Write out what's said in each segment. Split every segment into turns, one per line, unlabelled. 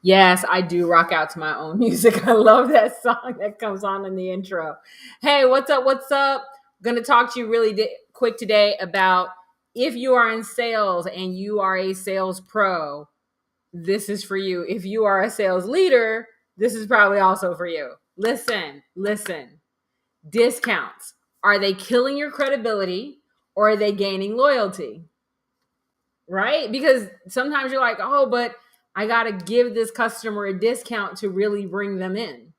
Yes, I do rock out to my own music. I love that song that comes on in the intro. Hey, what's up? What's up? Going to talk to you really quick today about if you are in sales and you are a sales pro, this is for you. If you are a sales leader, this is probably also for you. Listen, listen. Discounts. Are they killing your credibility or are they gaining loyalty? Right? Because sometimes you're like, oh, but I got to give this customer a discount to really bring them in.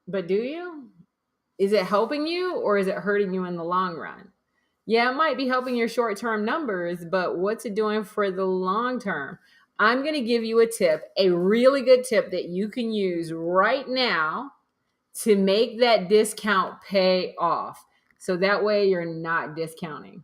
But do you? Is it helping you or is it hurting you in the long run? Yeah, it might be helping your short term numbers, but what's it doing for the long term? I'm going to give you a tip, a really good tip that you can use right now to make that discount pay off. So that way you're not discounting.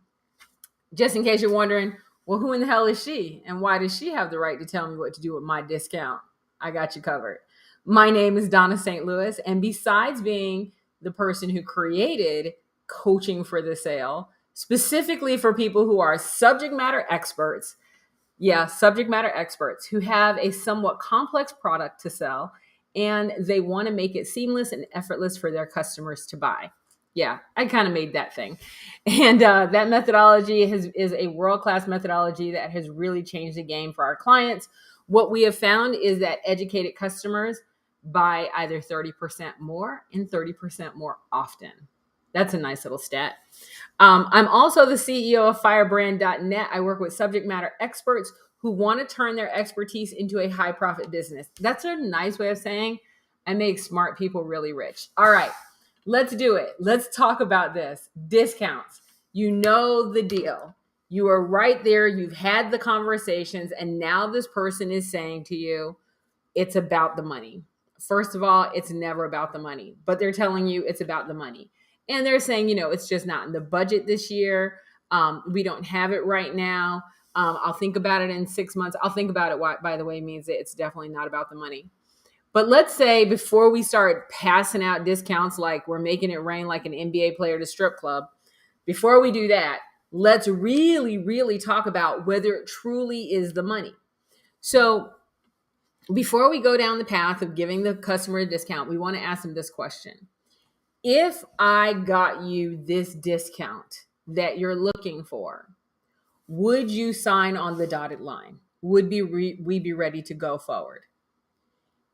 Just in case you're wondering, well, who in the hell is she? And why does she have the right to tell me what to do with my discount? I got you covered. My name is Donna St. Louis. And besides being the person who created coaching for the sale, specifically for people who are subject matter experts, subject matter experts who have a somewhat complex product to sell and they want to make it seamless and effortless for their customers to buy. Yeah, I kind of made that thing. And that methodology is a world-class methodology that has really changed the game for our clients. What we have found is that educated customers buy either 30% more and 30% more often. That's a nice little stat. I'm also the CEO of Firebrand.net. I work with subject matter experts who want to turn their expertise into a high profit business. That's a nice way of saying I make smart people really rich. All right, let's do it. Let's talk about this. Discounts. You know the deal. You are right there. You've had the conversations, and now this person is saying to you, it's about the money. First of all, it's never about the money, but they're telling you it's about the money. And they're saying, it's just not in the budget this year. We don't have it right now. I'll think about it in 6 months. I'll think about it, by the way, means that it's definitely not about the money. But let's say before we start passing out discounts like we're making it rain like an NBA player to strip club, before we do that, let's really, really talk about whether it truly is the money. So before we go down the path of giving the customer a discount, we want to ask them this question. If I got you this discount that you're looking for, would you sign on the dotted line? Would we be ready to go forward?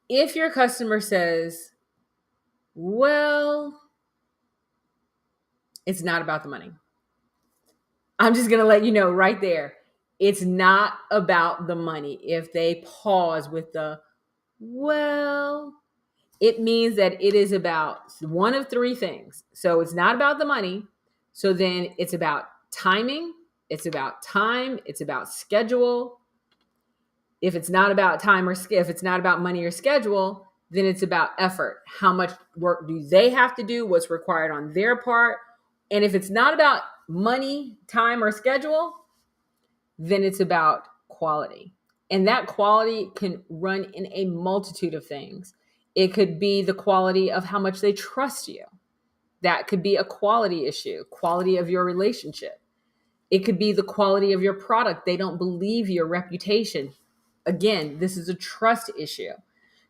If your customer says, well, it's not about the money. I'm just going to let you know right there. It's not about the money. If they pause with the, well, it means that it is about one of three things. So it's not about the money. So then it's about timing. It's about time. It's about schedule. If it's not about time or if it's not about money or schedule, then it's about effort. How much work do they have to do? What's required on their part? And if it's not about money, time, or schedule, then it's about quality. And that quality can run in a multitude of things. It could be the quality of how much they trust you. That could be a quality issue, quality of your relationship. It could be the quality of your product. They don't believe your reputation. Again, this is a trust issue.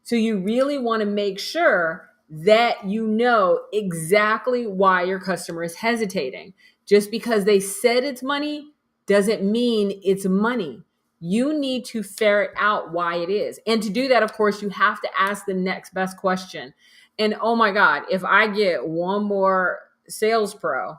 So you really want to make sure that you know exactly why your customer is hesitating. Just because they said it's money doesn't mean it's money. You need to ferret out why it is. And to do that, of course, you have to ask the next best question. And oh my God, if I get one more sales pro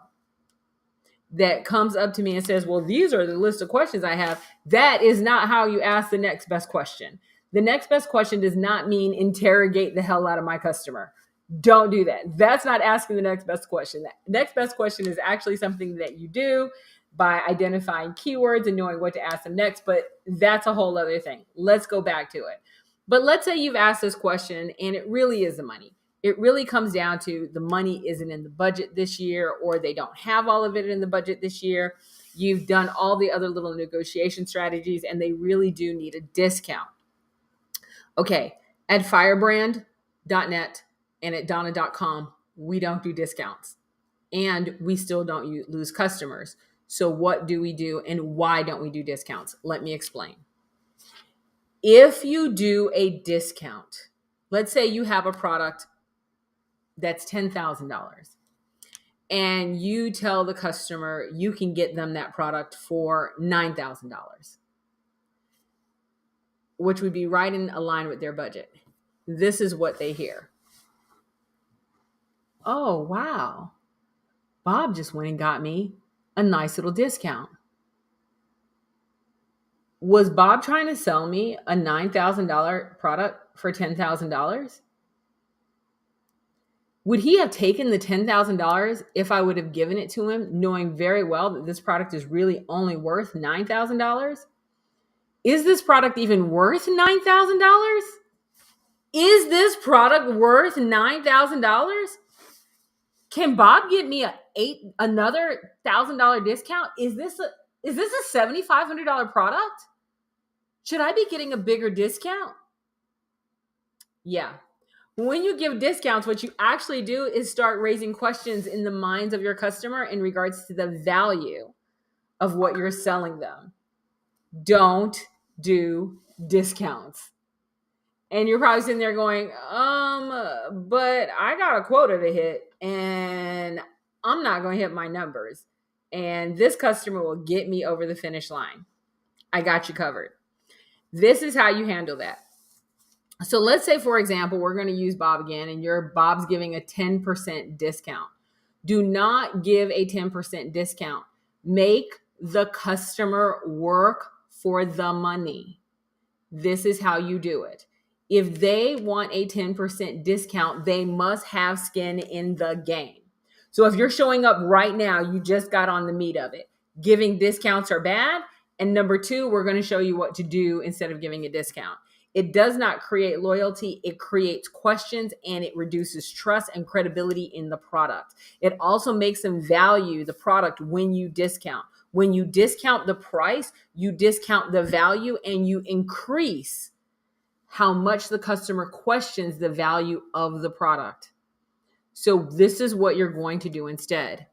that comes up to me and says, well, these are the list of questions I have, that is not how you ask the next best question. The next best question does not mean interrogate the hell out of my customer. Don't do that. That's not asking the next best question. The next best question is actually something that you do by identifying keywords and knowing what to ask them next, but that's a whole other thing. Let's go back to it. But let's say you've asked this question and it really is the money. It really comes down to the money isn't in the budget this year, or they don't have all of it in the budget this year. You've done all the other little negotiation strategies and they really do need a discount. Okay, at firebrand.net and at donna.com, we don't do discounts and we still don't lose customers. So what do we do and why don't we do discounts? Let me explain. If you do a discount, let's say you have a product that's $10,000 and you tell the customer you can get them that product for $9,000, which would be right in line with their budget. This is what they hear. Oh, wow. Bob just went and got me a nice little discount. Was Bob trying to sell me a $9,000 product for $10,000? Would he have taken the $10,000 if I would have given it to him, knowing very well that this product is really only worth $9,000? Is this product even worth $9,000? Is this product worth $9,000? Can Bob get me another $1,000 discount? Is this a $7,500 product? Should I be getting a bigger discount? Yeah. When you give discounts, what you actually do is start raising questions in the minds of your customer in regards to the value of what you're selling them. Don't do discounts. And you're probably sitting there going, but I got a quota to hit and I'm not going to hit my numbers. And this customer will get me over the finish line. I got you covered. This is how you handle that. So let's say, for example, we're going to use Bob again, and Bob's giving a 10% discount. Do not give a 10% discount. Make the customer work for the money. This is how you do it. If they want a 10% discount, they must have skin in the game. So if you're showing up right now, you just got on the meat of it. Giving discounts are bad. And number two, we're going to show you what to do instead of giving a discount. It does not create loyalty. It creates questions and it reduces trust and credibility in the product. It also makes them value the product when you discount. When you discount the price, you discount the value and you increase how much the customer questions the value of the product. So this is what you're going to do instead.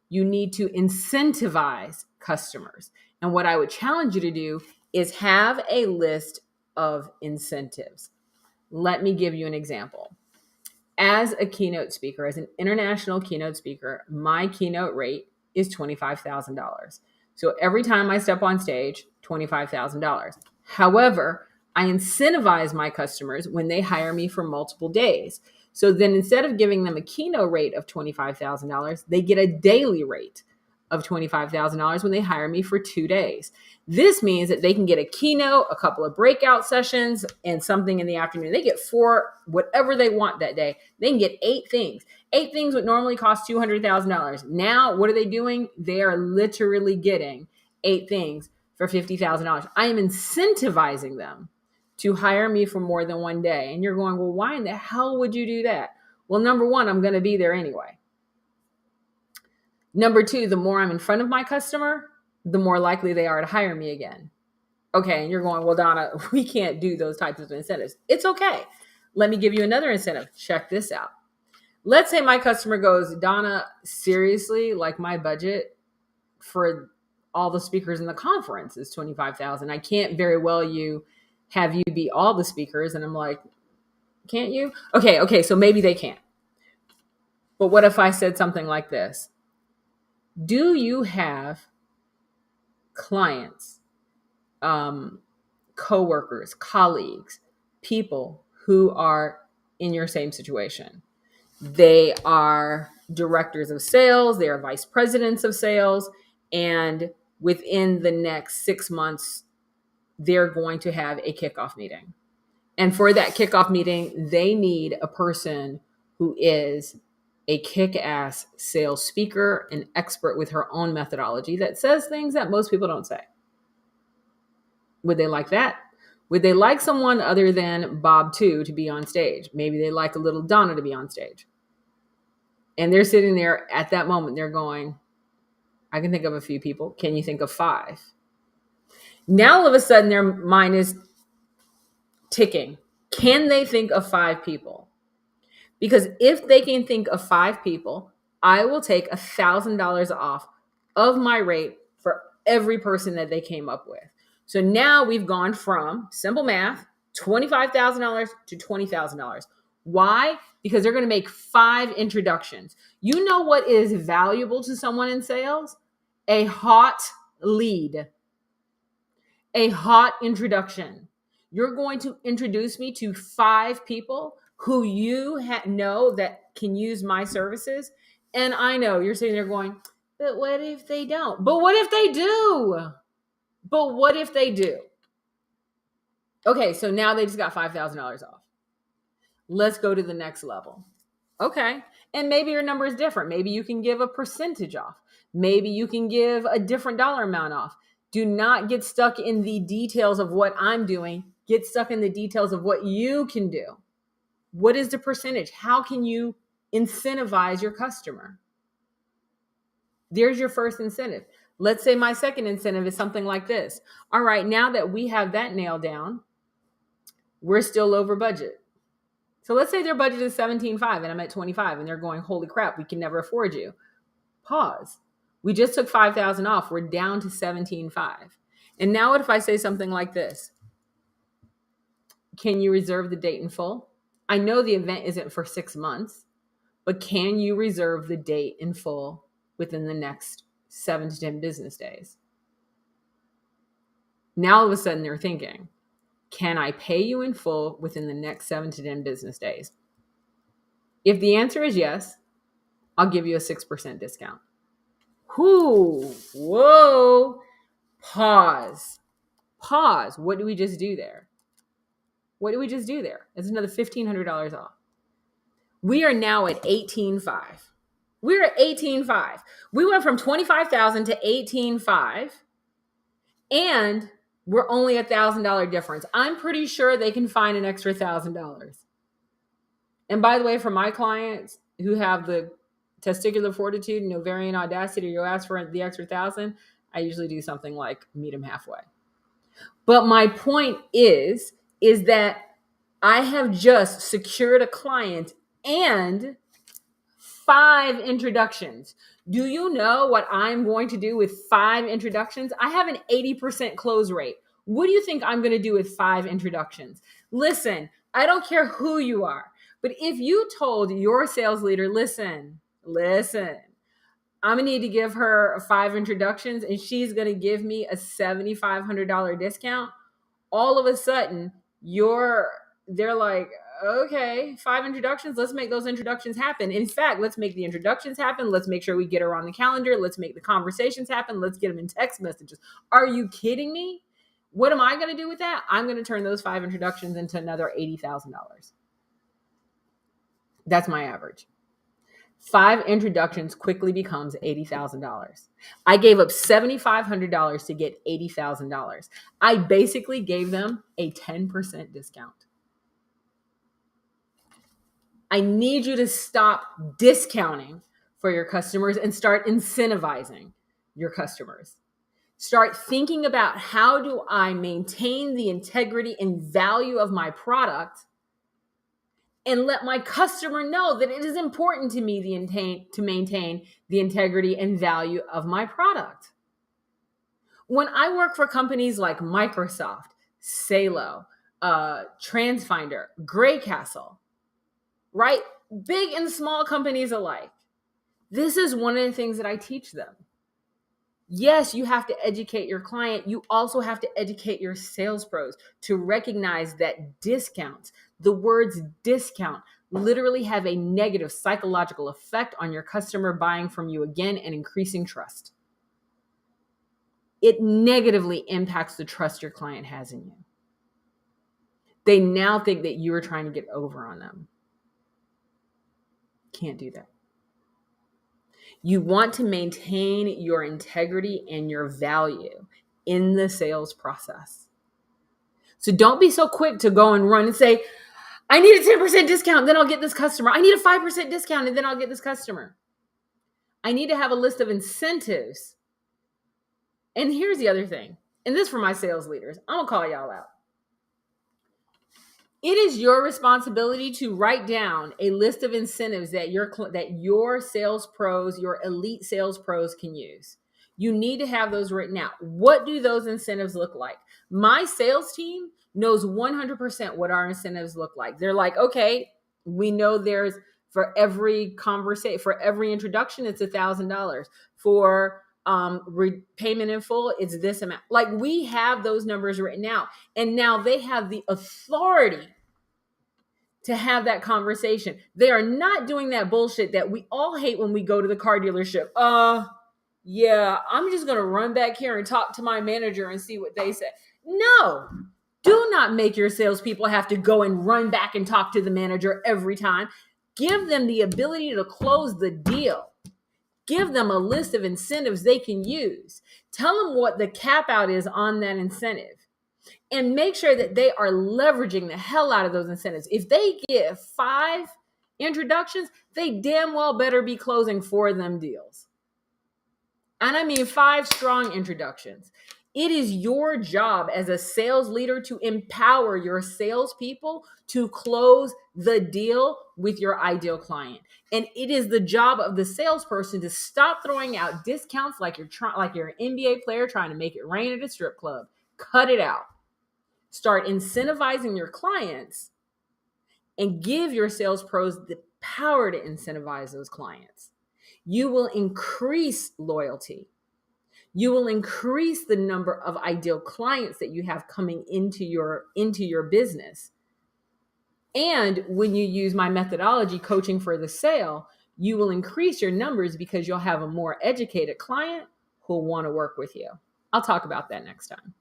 You need to incentivize customers. And what I would challenge you to do is have a list of incentives. Let me give you an example. As a keynote speaker, as an international keynote speaker, my keynote rate is $25,000. So every time I step on stage, $25,000. However, I incentivize my customers when they hire me for multiple days. So then instead of giving them a keynote rate of $25,000, they get a daily rate of $25,000 when they hire me for 2 days. This means that they can get a keynote, a couple of breakout sessions, and something in the afternoon. They get 4, whatever they want that day. They can get 8 things. 8 things would normally cost $200,000. Now, what are they doing? They are literally getting 8 things for $50,000. I am incentivizing them to hire me for more than 1 day. And you're going, well, why in the hell would you do that? Well, number one, I'm going to be there anyway. Number two, the more I'm in front of my customer, the more likely they are to hire me again. Okay, and you're going, well, Donna, we can't do those types of incentives. It's okay. Let me give you another incentive. Check this out. Let's say my customer goes, Donna, seriously, like my budget for all the speakers in the conference is $25,000. I can't very well have you be all the speakers. And I'm like, can't you? Okay, so maybe they can't. But what if I said something like this? Do you have clients, coworkers, colleagues, people who are in your same situation? They are directors of sales, they are vice presidents of sales, and within the next 6 months, they're going to have a kickoff meeting. And for that kickoff meeting, they need a person who is a kick-ass sales speaker, an expert with her own methodology that says things that most people don't say. Would they like that? Would they like someone other than Bob too to be on stage? Maybe they like a little Donna to be on stage. And they're sitting there at that moment, they're going, I can think of a few people. Can you think of 5? Now all of a sudden their mind is ticking. Can they think of 5 people? Because if they can think of 5 people, I will take $1,000 off of my rate for every person that they came up with. So now we've gone from simple math, $25,000 to $20,000. Why? Because they're going to make 5 introductions. You know what is valuable to someone in sales? A hot lead, a hot introduction. You're going to introduce me to 5 people who you know that can use my services. And I know you're sitting there going, but what if they don't? But what if they do? But what if they do? Okay, so now they just got $5,000 off. Let's go to the next level. Okay, and maybe your number is different. Maybe you can give a percentage off. Maybe you can give a different dollar amount off. Do not get stuck in the details of what I'm doing. Get stuck in the details of what you can do. What is the percentage? How can you incentivize your customer? There's your first incentive. Let's say my second incentive is something like this. All right, now that we have that nailed down, we're still over budget. So let's say their budget is 17.5 and I'm at 25 and they're going, holy crap, we can never afford you. Pause. We just took 5,000 off. We're down to 17.5. And now what if I say something like this? Can you reserve the date in full? I know the event isn't for 6 months, but can you reserve the date in full within the next 7 to 10 business days? Now all of a sudden they're thinking, can I pay you in full within the next 7 to 10 business days? If the answer is yes, I'll give you a 6% discount. Whoa, pause. What do we just do there? It's another $1,500 off. We are now at 18.5. We're at 18.5. We went from 25,000 to 18.5, and we're only $1,000 difference. I'm pretty sure they can find an extra $1,000. And by the way, for my clients who have the testicular fortitude and ovarian audacity to ask for the extra 1,000, I usually do something like meet them halfway. But my point is that I have just secured a client and 5 introductions. Do you know what I'm going to do with 5 introductions? I have an 80% close rate. What do you think I'm going to do with 5 introductions? Listen, I don't care who you are, but if you told your sales leader, listen, I'm going to need to give her 5 introductions and she's going to give me a $7,500 discount, all of a sudden they're like, okay, 5 introductions. Let's make those introductions happen. In fact, let's make the introductions happen. Let's make sure we get her on the calendar. Let's make the conversations happen. Let's get them in text messages. Are you kidding me? What am I going to do with that? I'm going to turn those 5 introductions into another $80,000. That's my average. 5 introductions quickly becomes $80,000. I gave up $7,500 to get $80,000. I basically gave them a 10% discount. I need you to stop discounting for your customers and start incentivizing your customers. Start thinking about, how do I maintain the integrity and value of my product and let my customer know that it is important to me to maintain the integrity and value of my product. When I work for companies like Microsoft, Salo, TransFinder, Greycastle, right? Big and small companies alike. This is one of the things that I teach them. Yes, you have to educate your client. You also have to educate your sales pros to recognize that discounts, the words discount, literally have a negative psychological effect on your customer buying from you again and increasing trust. It negatively impacts the trust your client has in you. They now think that you are trying to get over on them. Can't do that. You want to maintain your integrity and your value in the sales process. So don't be so quick to go and run and say, I need a 10% discount, then I'll get this customer. I need a 5% discount, and then I'll get this customer. I need to have a list of incentives. And here's the other thing, and this for my sales leaders. I'm going to call y'all out. It is your responsibility to write down a list of incentives that your sales pros, your elite sales pros can use. You need to have those written out. What do those incentives look like? My sales team knows 100% what our incentives look like. They're like, okay, we know there's for every conversation, for every introduction, it's $1,000. For payment in full, it's this amount. Like, we have those numbers written out, and now they have the authority to have that conversation. They are not doing that bullshit that we all hate when we go to the car dealership. Yeah, I'm just going to run back here and talk to my manager and see what they say. No, do not make your salespeople have to go and run back and talk to the manager every time. Give them the ability to close the deal. Give them a list of incentives they can use. Tell them what the cap out is on that incentive. And make sure that they are leveraging the hell out of those incentives. If they get 5 introductions, they damn well better be closing 4 of them deals. And I mean 5 strong introductions. It is your job as a sales leader to empower your salespeople to close the deal with your ideal client. And it is the job of the salesperson to stop throwing out discounts like you're an NBA player trying to make it rain at a strip club. Cut it out. Start incentivizing your clients and give your sales pros the power to incentivize those clients. You will increase loyalty. You will increase the number of ideal clients that you have coming into your business. And when you use my methodology, coaching for the sale, you will increase your numbers because you'll have a more educated client who will want to work with you. I'll talk about that next time.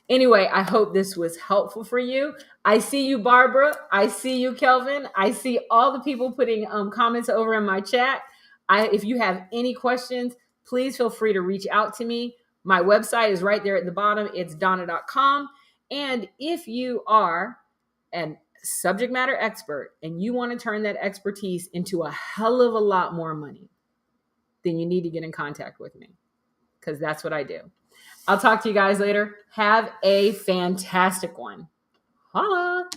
Anyway, I hope this was helpful for you. I see you, Barbara. I see you, Kelvin. I see all the people putting comments over in my chat. If you have any questions, please feel free to reach out to me. My website is right there at the bottom. It's Donna.com. And if you are a subject matter expert and you want to turn that expertise into a hell of a lot more money, then you need to get in contact with me, because that's what I do. I'll talk to you guys later. Have a fantastic one. Holla.